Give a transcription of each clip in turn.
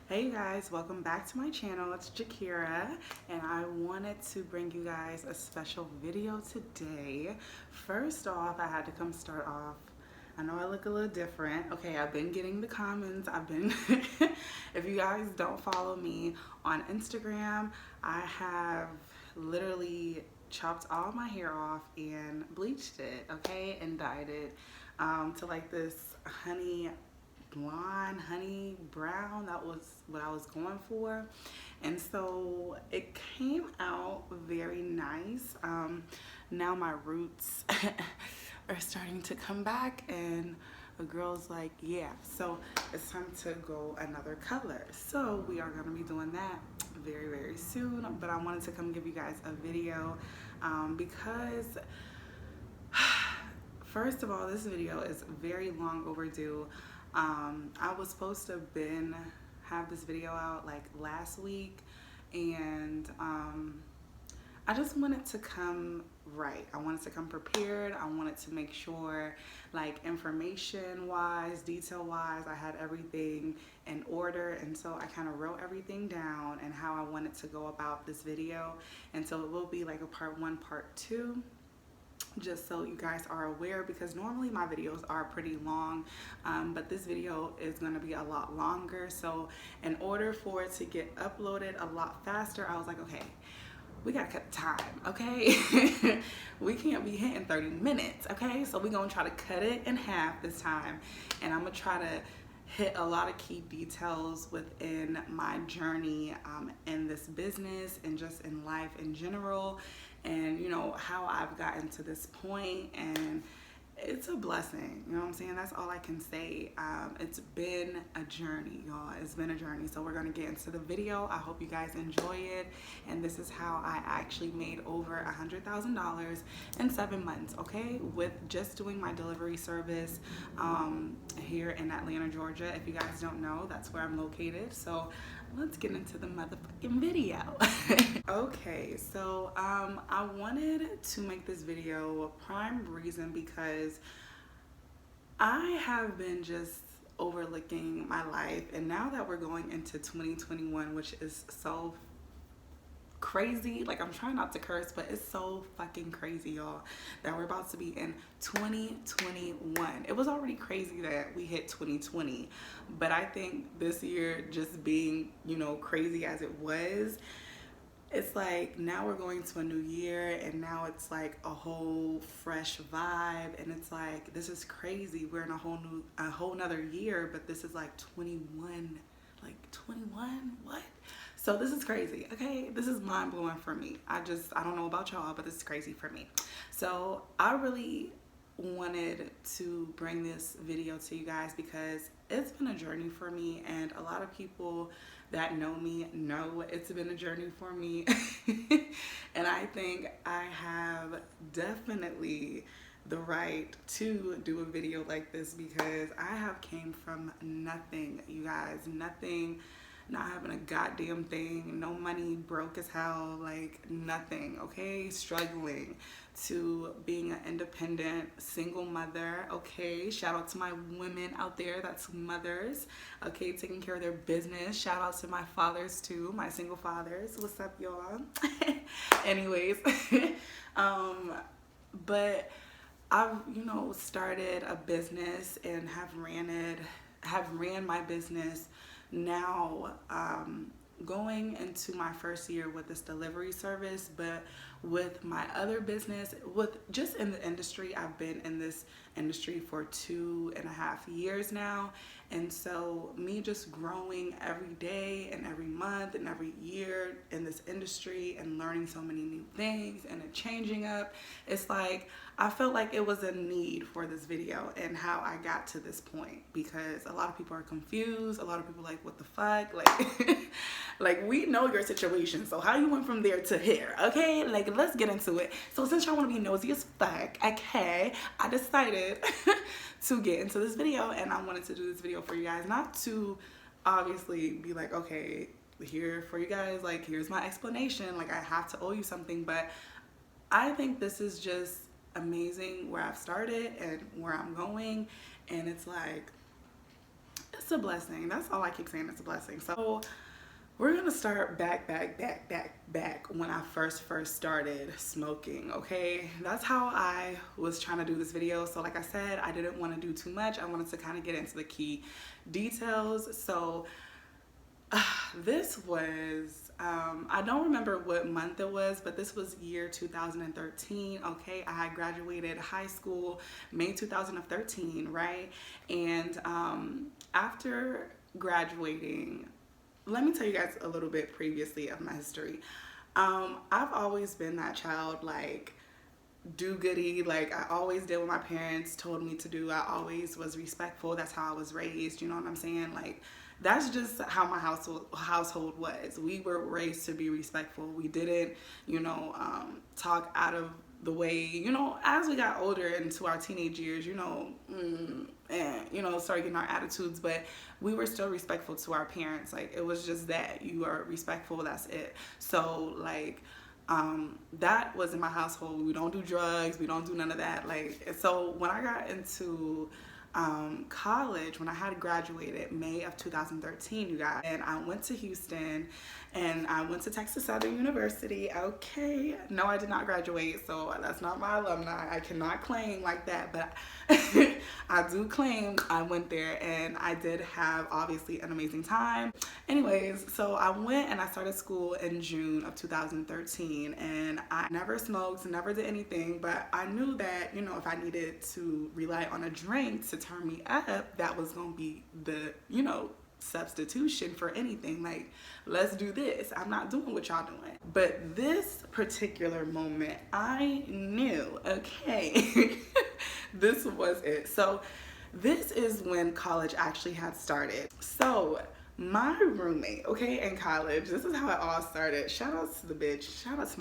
Hey you guys, welcome back to my channel. It's Jakira and I wanted to bring you guys a special video today. First off, I had to come start off. I know I look a little different. Okay, I've been getting the comments. If you guys don't follow me on Instagram, I have literally chopped all my hair off and bleached it, okay, and dyed it to like this honey brown. That was what I was going for, and so it came out very nice. Now my roots are starting to come back and the girl's like, yeah, so it's time to go another color. So we are going to be doing that very soon, but I wanted to come give you guys a video because first of all, this video is very long overdue. I was supposed to have this video out like last week, and I just wanted to come right. I wanted to come prepared. I wanted to make sure, like, information wise, detail wise, I had everything in order, and so I kind of wrote everything down and how I wanted to go about this video. And so it will be like a part 1, part 2, just so you guys are aware, because normally my videos are pretty long, but this video is going to be a lot longer. So in order for it to get uploaded a lot faster, I was like, okay, we gotta cut the time, okay? We can't be hitting 30 minutes, okay? So we're gonna try to cut it in half this time, and I'm gonna try to hit a lot of key details within my journey in this business and just in life in general, and you know how I've gotten to this point. And it's a blessing, you know what I'm saying? That's all I can say. It's been a journey, y'all. It's been a journey. So we're gonna get into the video. I hope you guys enjoy it. And this is how I actually made over $100,000 in 7 months, okay? With just doing my delivery service here in Atlanta, Georgia. If you guys don't know, that's where I'm located. So let's get into the motherfucking video. Okay, so I wanted to make this video a prime reason because I have been just overlooking my life, and now that we're going into 2021, which is so crazy, like, I'm trying not to curse, but it's so fucking crazy, y'all, that we're about to be in 2021. It was already crazy that we hit 2020, but I think this year just being, you know, crazy as it was, it's like now we're going to a new year, and now it's like a whole fresh vibe, and it's like, this is crazy. We're in a whole nother year, but this is like 21, like 21, what? So this is crazy, okay? This is mind-blowing for me. I don't know about y'all, but this is crazy for me. So I really wanted to bring this video to you guys because it's been a journey for me, and a lot of people that know me know it's been a journey for me. And I think I have definitely the right to do a video like this because I have came from nothing, you guys. Nothing, not having a goddamn thing, no money, broke as hell, like nothing, okay? Struggling, to being an independent single mother, okay? Shout out to my women out there that's mothers, okay, taking care of their business. Shout out to my fathers too, my single fathers. What's up, y'all? Anyways, but I've, you know, started a business and have ran my business now, going into my first year with this delivery service. But with my other business, with just in the industry, I've been in this industry for 2.5 years now, and so me just growing every day and every month and every year in this industry and learning so many new things and it changing up, it's like I felt like it was a need for this video and how I got to this point, because a lot of people are confused. A lot of people are like, what the fuck, like like, we know your situation, so how you went from there to here, okay? Like, let's get into it. So since y'all want to be nosy as fuck, okay, I decided to get into this video, and I wanted to do this video for you guys, not to obviously be like, okay, here for you guys, like, here's my explanation, like I have to owe you something, but I think this is just amazing where I've started and where I'm going, and it's like, it's a blessing. That's all I keep saying, it's a blessing. So we're gonna start back when I first started smoking, okay? That's how I was trying to do this video. So like I said, I didn't want to do too much. I wanted to kind of get into the key details. So this was, I don't remember what month it was, but this was year 2013, okay? I had graduated high school May 2013, right? And after graduating, let me tell you guys a little bit previously of my history. I've always been that child, like, do-goody. Like, I always did what my parents told me to do. I always was respectful. That's how I was raised, you know what I'm saying? Like, that's just how my household was. We were raised to be respectful. We didn't, you know, talk out of the way, you know. As we got older into our teenage years, you know, you know, started getting our attitudes, but we were still respectful to our parents. Like, it was just that you are respectful, that's it. So like, that was in my household. We don't do drugs, we don't do none of that. Like, so when I got into college, when I had graduated May of 2013, you guys, and I went to Houston and I went to Texas Southern University. Okay, no, I did not graduate, so that's not my alumni. I cannot claim like that, but I do claim I went there, and I did have obviously an amazing time. Anyways, so I went and I started school in June of 2013, and I never smoked, never did anything, but I knew that, you know, if I needed to rely on a drink to turn me up, that was gonna be the, you know, substitution for anything. Like, let's do this. I'm not doing what y'all doing. But this particular moment, I knew, okay, this was it. So this is when college actually had started. So my roommate, okay, in college, this is how it all started. Shout out to the bitch. Shout out to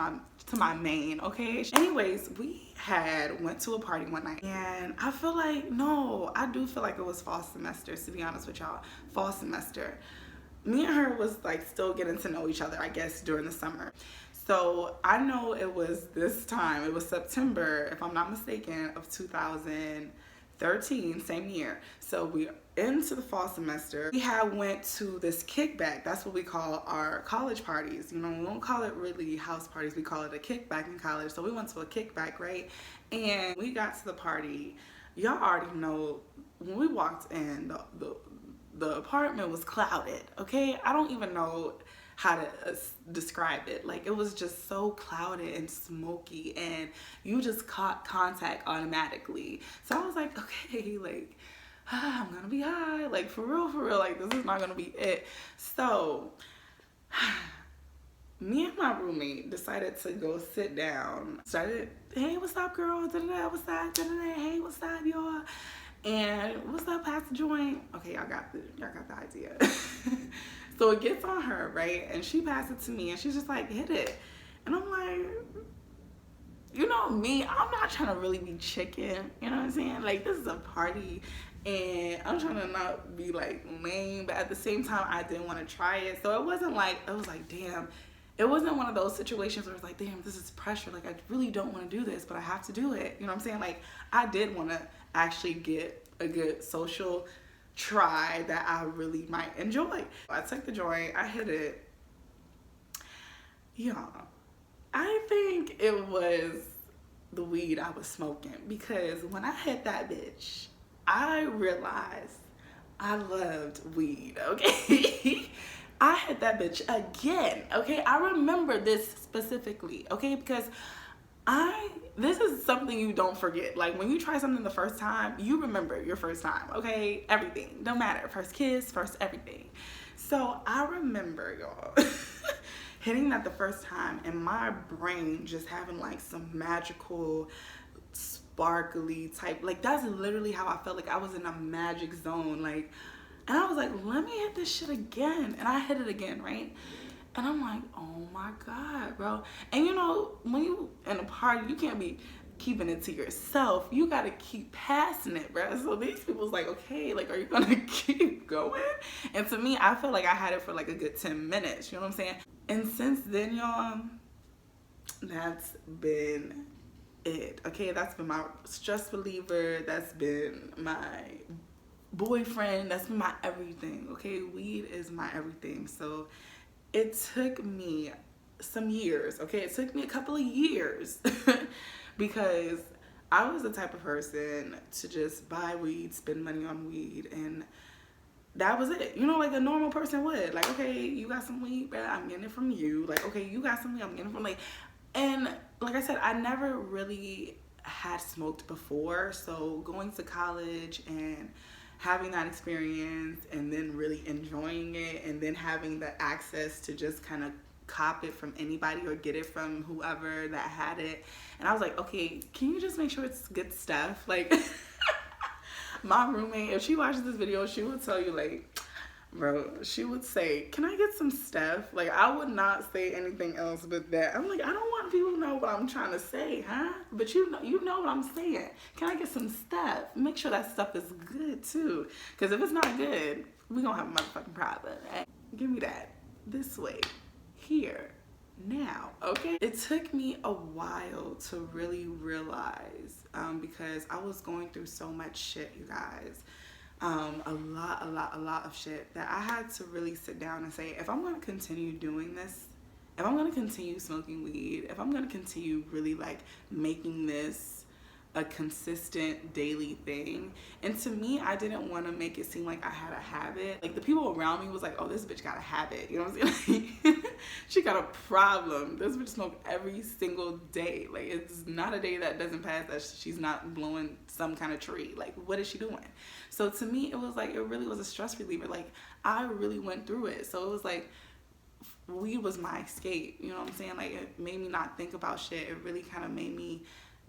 my main, okay? Anyways, we went to a party one night, and I feel like, no, I do feel like it was fall semester, to be honest with y'all. Fall semester. Me and her was like still getting to know each other, I guess, during the summer. So I know it was this time, it was September, if I'm not mistaken, of 2013, same year. So we into the fall semester. We went to this kickback. That's what we call our college parties. You know, we don't call it really house parties. We call it a kickback in college. So we went to a kickback, right? And we got to the party. Y'all already know, when we walked in, the apartment was clouded, okay? I don't even know how to describe it. Like, it was just so clouded and smoky, and you just caught contact automatically. So I was like, okay, like, I'm gonna be high, like, for real, like, this is not gonna be it. So me and my roommate decided to go sit down. Started, hey, what's up, girl? Da-da-da, what's up? Da-da-da, hey, what's up, y'all? And what's up, pass the joint? Okay, y'all got the idea. So it gets on her, right? And she passed it to me, and she's just like, hit it. And I'm like, you know me, I'm not trying to really be chicken, you know what I'm saying? Like, this is a party, and I'm trying to not be like lame, but at the same time, I didn't want to try it. So it wasn't like, it was like, damn. It wasn't one of those situations where it's like, damn, this is pressure. Like, I really don't want to do this, but I have to do it. You know what I'm saying? Like, I did want to actually get a good social try that I really might enjoy. I took the joint, I hit it. Y'all, I think it was the weed I was smoking, because when I hit that bitch, I realized I loved weed, okay? I hit that bitch again, okay? I remember this specifically, okay? Because this is something you don't forget. Like, when you try something the first time, you remember your first time, okay? Everything, don't matter. First kiss, first everything. So I remember, y'all, hitting that the first time, and my brain just having like some magical, sparkly type, like, that's literally how I felt. Like, I was in a magic zone, like, and I was like, let me hit this shit again. And I hit it again, right? And I'm like, oh my God, bro. And you know, when you in a party, you can't be keeping it to yourself. You gotta keep passing it, bro. So these people's like, okay, like, are you gonna keep going? And to me, I felt like I had it for like a good 10 minutes, you know what I'm saying? And since then, y'all, that's been it, okay? That's been my stress reliever. That's been my boyfriend. That's my everything, okay? Weed is my everything. So it took me some years, okay? It took me a couple of years because I was the type of person to just buy weed, spend money on weed, and that was it. You know, like a normal person would. Like, okay, you got some weed, but I'm getting it from you. Like, okay, you got some weed, I'm getting it from like, and like I said, I never really had smoked before. So going to college and having that experience and then really enjoying it and then having the access to just kind of cop it from anybody or get it from whoever that had it. And I was like, okay, can you just make sure it's good stuff? Like, my roommate, if she watches this video, she would tell you, like, bro, she would say, can I get some stuff? Like, I would not say anything else but that. I'm like, I don't want people to know what I'm trying to say, huh? But you know what I'm saying. Can I get some stuff? Make sure that stuff is good, too. Because if it's not good, we gonna have a motherfucking problem. Give me that. This way. Here. Now, okay? It took me a while to really realize, because I was going through so much shit, you guys. A lot of shit that I had to really sit down and say, if I'm going to continue doing this, if I'm going to continue smoking weed, if I'm going to continue really like making this a consistent daily thing. And to me, I didn't want to make it seem like I had a habit. Like the people around me was like, oh, this bitch got a habit. You know what I'm saying? Like, she got a problem. This bitch smoke every single day. Like it's not a day that doesn't pass that she's not blowing some kind of tree. Like what is she doing? So to me, it was like, it really was a stress reliever. Like I really went through it. So it was like, weed was my escape. You know what I'm saying? Like it made me not think about shit. It really kind of made me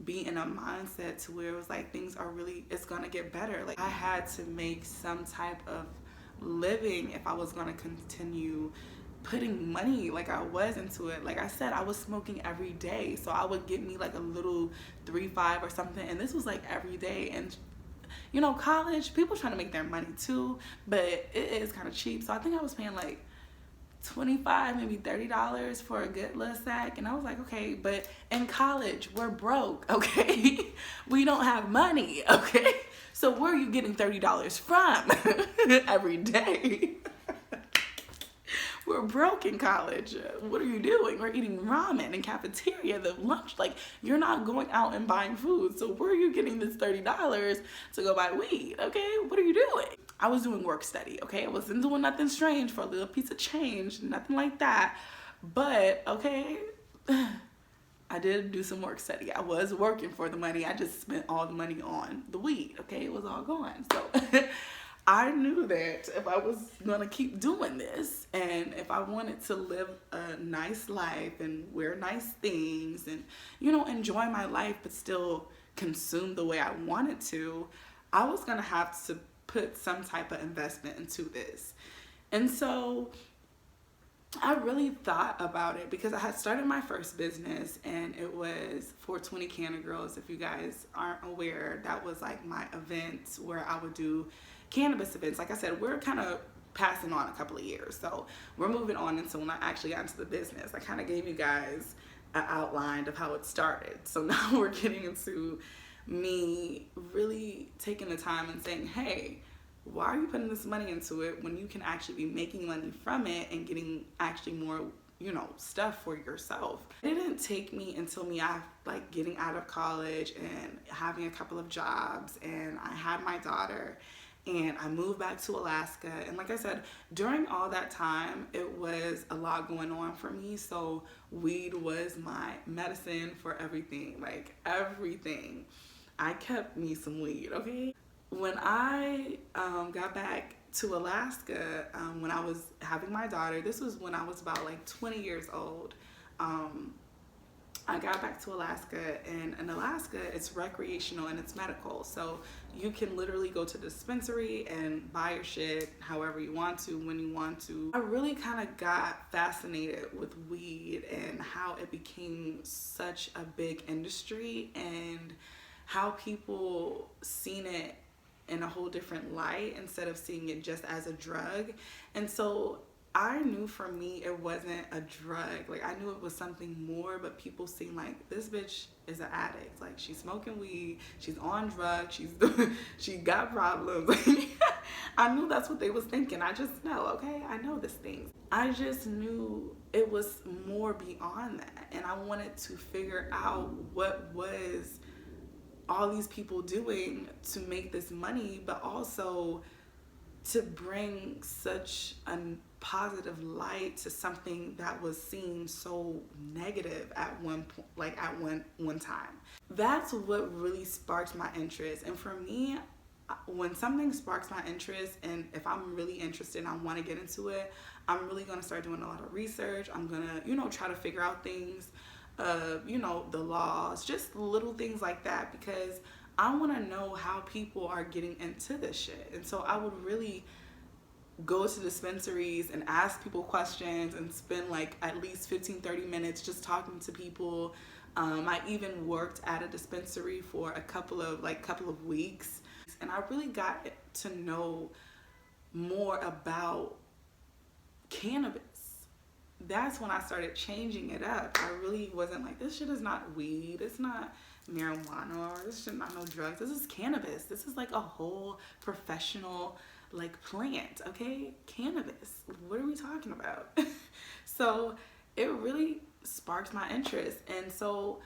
be in a mindset to where it was like things are really, it's gonna get better. Like I had to make some type of living if I was gonna continue putting money like I was into it. Like I said, I was smoking every day, so I would get me like a little 3-5 or something, and this was like every day. And you know, college, people trying to make their money too, but it is kind of cheap. So I think I was paying like $25, maybe $30 for a good little sack. And I was like, okay, but in college, we're broke, okay? We don't have money, okay? So where are you getting $30 from every day? We're broke in college. What are you doing? We're eating ramen in cafeteria, the lunch. Like, you're not going out and buying food. So where are you getting this $30 to go buy weed, okay? What are you doing? I was doing work study, okay? I wasn't doing nothing strange for a little piece of change, nothing like that. But, okay, I did do some work study. I was working for the money. I just spent all the money on the weed, okay? It was all gone. So I knew that if I was gonna keep doing this and if I wanted to live a nice life and wear nice things and, you know, enjoy my life but still consume the way I wanted to, I was gonna have to put some type of investment into this. And so I really thought about it because I had started my first business and it was 420 Canna Girls. If you guys aren't aware, that was like my event where I would do cannabis events. Like I said, we're kind of passing on a couple of years, so we're moving on into when I actually got into the business. I kind of gave you guys an outline of how it started. So now we're getting into me really taking the time and saying, hey, why are you putting this money into it when you can actually be making money from it and getting actually more, you know, stuff for yourself? It didn't take me until like getting out of college and having a couple of jobs, and I had my daughter and I moved back to Alaska. And like I said, during all that time, it was a lot going on for me. So weed was my medicine for everything, like everything. I kept me some weed, okay? When I got back to Alaska, when I was having my daughter, this was when I was about like 20 years old. I got back to Alaska, and in Alaska, it's recreational and it's medical. So you can literally go to the dispensary and buy your shit however you want to, when you want to. I really kind of got fascinated with weed and how it became such a big industry and how people seen it in a whole different light instead of seeing it just as a drug. And so I knew for me it wasn't a drug. Like I knew it was something more, but people seem like this bitch is an addict. Like she's smoking weed, she's on drugs, she got problems. I knew that's what they was thinking. I just know, okay? I know this thing. I just knew it was more beyond that. And I wanted to figure out what was all these people doing to make this money, but also to bring such a positive light to something that was seen so negative at one point, like at one time. That's what really sparked my interest. And for me, when something sparks my interest, and if I'm really interested and I want to get into it, I'm really going to start doing a lot of research. I'm going to, try to figure out things, the laws, just little things like that, because I want to know how people are getting into this shit. And so I would really go to dispensaries and ask people questions and spend like at least 15-30 minutes just talking to people. I even worked at a dispensary for a couple of weeks, and I really got to know more about cannabis. That's when I started changing it up. I really wasn't like, this shit is not weed, it's not marijuana, or this shit not no drugs. This is cannabis. This is like a whole professional like plant, okay? Cannabis. What are we talking about? So it really sparked my interest. And so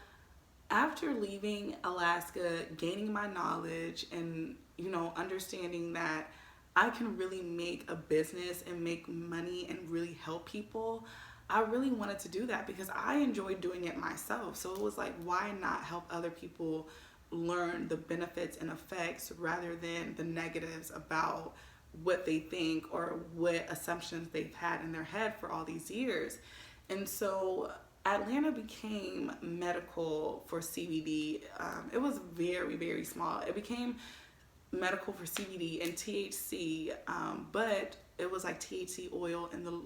after leaving Alaska, gaining my knowledge and, understanding that I can really make a business and make money and really help people, I really wanted to do that because I enjoyed doing it myself. So it was like, why not help other people learn the benefits and effects rather than the negatives about what they think or what assumptions they've had in their head for all these years. And so Atlanta became medical for CBD. It was very, very small. It became medical for CBD and THC, but it was like THC oil, and the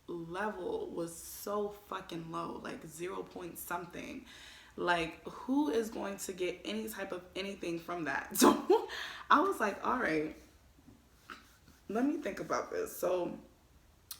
level was so fucking low, like 0 point something. Like, who is going to get any type of anything from that? So I was like, all right, let me think about this. So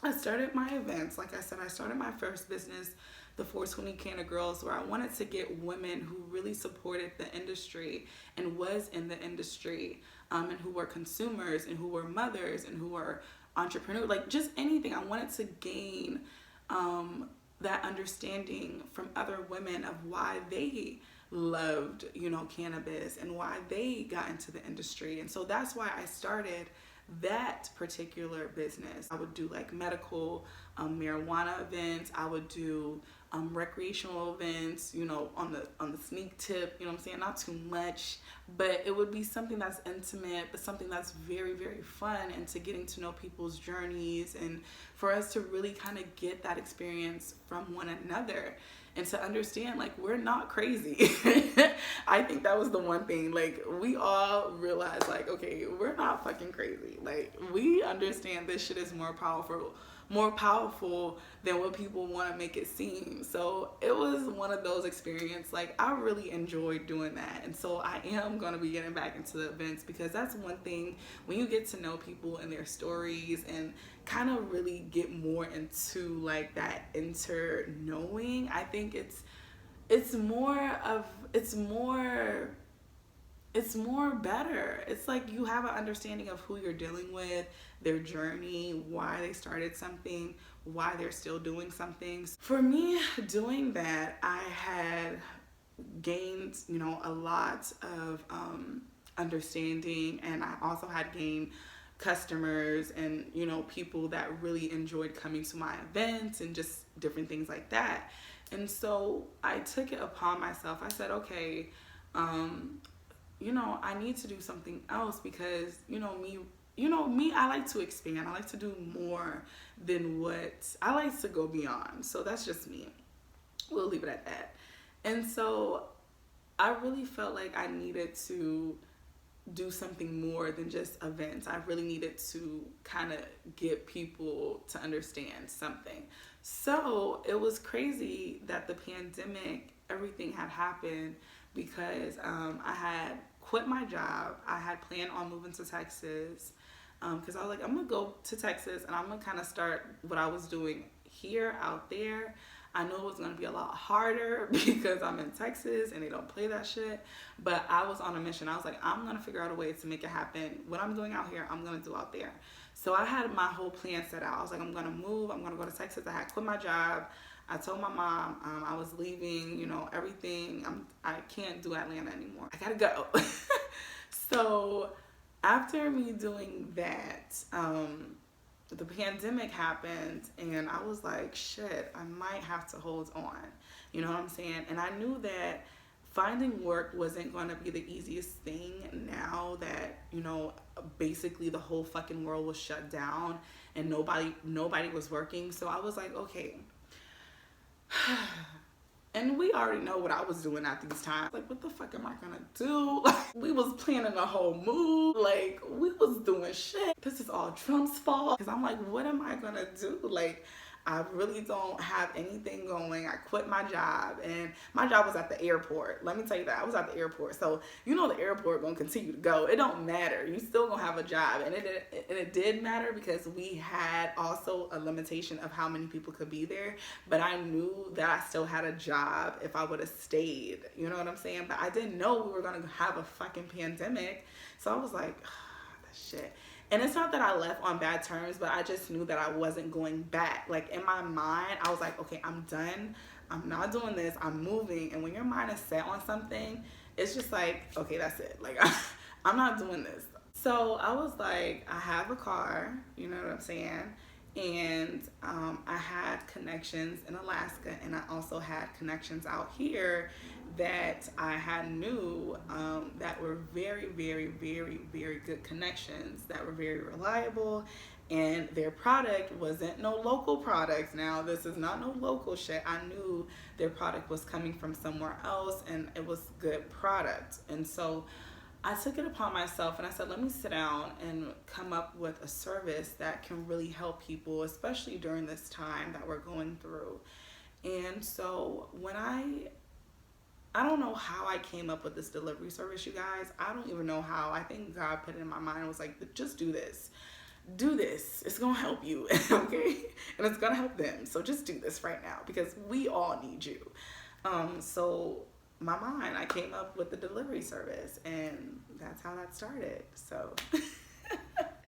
I started my events. Like I said, I started my first business, the 420 Canna Girls, where I wanted to get women who really supported the industry and was in the industry, and who were consumers and who were mothers and who were entrepreneurs, like just anything. I wanted to gain that understanding from other women of why they loved, cannabis and why they got into the industry. And so that's why I started that particular business. I would do like medical marijuana events. I would do recreational events, on the sneak tip, what I'm saying? Not too much, but it would be something that's intimate, but something that's very, very fun, and to getting to know people's journeys, and for us to really kind of get that experience from one another, and to understand, like, we're not crazy. I think that was the one thing, like, we all realized, like, okay, we're not fucking crazy. Like, we understand this shit is more powerful than what people want to make it seem. So it was one of those experiences. Like, I really enjoyed doing that. And so I am going to be getting back into the events, because that's one thing, when you get to know people and their stories and kind of really get more into like that knowing, I think it's more better. It's like you have an understanding of who you're dealing with, their journey, why they started something, why they're still doing something. For me, doing that, I had gained, a lot of understanding, and I also had gained customers and, people that really enjoyed coming to my events and just different things like that. And so I took it upon myself. I said, okay, I need to do something else, because, me, I like to expand. I like to do more than what I like to go beyond. So that's just me. We'll leave it at that. And so I really felt like I needed to do something more than just events. I really needed to kind of get people to understand something. So it was crazy that the pandemic, everything had happened, because I had quit my job. I had planned on moving to Texas, because I was like, I'm gonna go to Texas and I'm gonna kind of start what I was doing here out there. I knew it was going to be a lot harder because I'm in Texas and they don't play that shit. But I was on a mission. I was like, I'm going to figure out a way to make it happen. What I'm doing out here, I'm going to do out there. So I had my whole plan set out. I was like, I'm going to move. I'm going to go to Texas. I had quit my job. I told my mom I was leaving, you know, everything. I can't do Atlanta anymore. I got to go. So after me doing that, the pandemic happened and I was like, shit, I might have to hold on. You know what I'm saying? And I knew that finding work wasn't going to be the easiest thing now that, you know, basically the whole fucking world was shut down and nobody was working. So I was like, okay. And we already know what I was doing at these times. Like, what the fuck am I gonna do? Like, we was planning a whole move. Like, we was doing shit. This is all Trump's fault. Because I'm like, what am I gonna do? Like, I really don't have anything going. I quit my job, and my job was at the airport. Let me tell you that. I was at the airport. So, you know the airport gonna continue to go. It don't matter. You still gonna have a job. And it did matter because we had also a limitation of how many people could be there. But I knew that I still had a job if I would have stayed. You know what I'm saying? But I didn't know we were gonna have a fucking pandemic. So I was like, that shit. And it's not that I left on bad terms, but I just knew that I wasn't going back. Like, in my mind, I was like, okay, I'm done. I'm not doing this. I'm moving. And when your mind is set on something, it's just like, okay, that's it. Like, I'm not doing this. So I was like, I have a car, you know what I'm saying? And I had connections in Alaska, and I also had connections out here that I had knew that were very, very, very, very good connections that were very reliable, and their product wasn't no local product. Now, this is not no local shit. I knew their product was coming from somewhere else, and it was good product. And so I took it upon myself and I said, let me sit down and come up with a service that can really help people, especially during this time that we're going through. And so when I don't know how I came up with this delivery service, you guys. I don't even know how. I think God put it in my mind and was like, just do this. Do this. It's going to help you, okay? And it's going to help them. So just do this right now because we all need you. So my mind, I came up with the delivery service, and that's how that started. So